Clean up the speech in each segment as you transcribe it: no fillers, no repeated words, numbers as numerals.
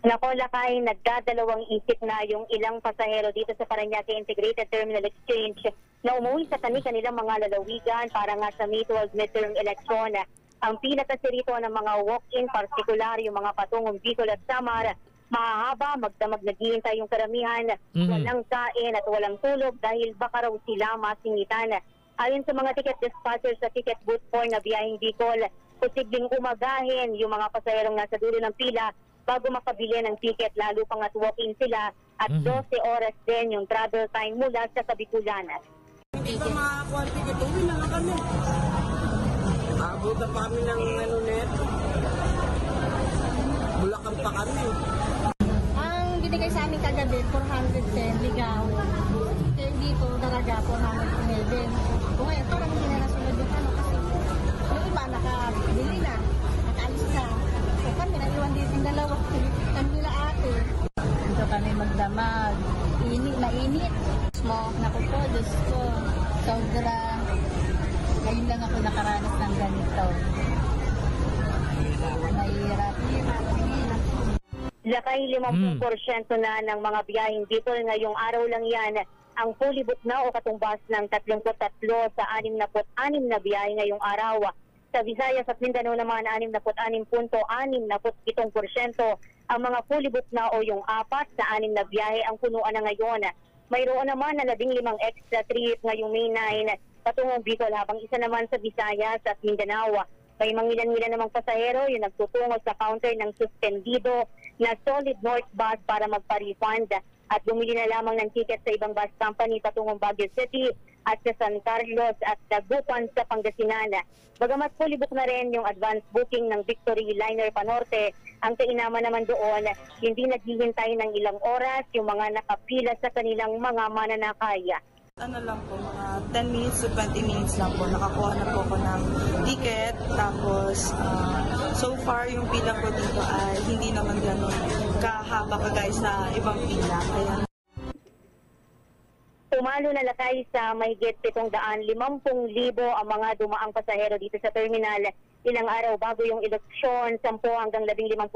Nako, Lakay, nagdadalawang isip na yung ilang pasahero dito sa Parañaque Integrated Terminal Exchange na umuwi sa kanilang mga lalawigan para nga sa May 12 midterm election. Ang pila kasi rito ng mga walk-in, partikular yung mga patungong Bicol at Samar, mahahaba, magdamag naghihintay yung karamihan, walang kain at walang tulog dahil baka raw sila masingitan. Ayon sa mga ticket dispatchers sa ticket booth 4 na biyaheng Bicol, posibleng umagahin yung mga pasaherong nasa dulo ng pila bago makabili ng ticket, lalo pang at walk-in sila at 12 oras din yung travel time mula sa Kabikulan. Hindi pa makakuha ang ticket, uwi na lang kami. Abutan pa kami ng net. Bulacan pa kami. Ang binigay sa amin kagabi, 410 ligaw. Kaya dito, daraga 411. Kung ngayon, parang hindi na nasunod yung ano kasi yung iba nakabili na, nakaalis na. So kami, naiwan dito yung dalawa. Kami nila ate. Dito kami magdamag. Mainit. Naku po, Diyos ko. Sobra. Ngayon lang ako nakaranas ng ganito. Mahirap. Lakay, 50% na ng mga biyaheng Bicol ngayong araw lang yan ang fully booked na o katumbas ng 33 sa 66 na biyahe ngayong araw. Sa Visayas at Mindanao naman 66.67% ang mga fully booked na o yung 4 sa 6 na biyahe ang punuan na ngayon. Mayroon naman na 15 extra trip ngayong May 9 patungong Bicol habang isa naman sa Visayas at Mindanao. May mangilan-ngilan namang pasahero yung nagtutungo sa counter ng suspendido na Solid North Bus para magpa-refund at bumili na lamang ng ticket sa ibang bus company patungong Baguio City at sa San Carlos at Dagupan sa Pangasinan. Bagamat fully book na rin yung advance booking ng Victory Liner Panorte, ang kainama naman doon, hindi naghihintay ng ilang oras yung mga nakapila sa kanilang mga mananakaya. Ano lang po, mga 10 minutes to 20 minutes lang po, nakakuha na po ako ng ticket. Tapos, so far, yung pila ko dito ay hindi naman gano'n kahaba kagaya sa ibang pila. Kaya Pumalo na, Lakay, sa mahigit 750,000 ang mga dumaang pasahero dito sa terminal. Ilang araw bago yung eleksyon, 10 hanggang 15%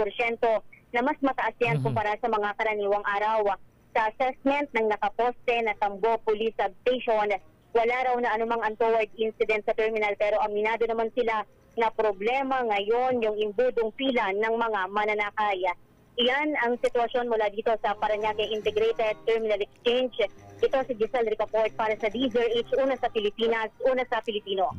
na mas mataas yan kumpara sa mga karaniwang araw. Sa assessment ng nakaposte na Tambo Police Substation, wala raw na anumang untoward incident sa terminal pero aminado naman sila na problema ngayon yung imbudong pila ng mga mananakaya. Iyan ang sitwasyon mula dito sa Parañaque Integrated Terminal Exchange. Ito si Giselle Ricaport para sa DZRH, una sa Pilipinas, una sa Pilipino.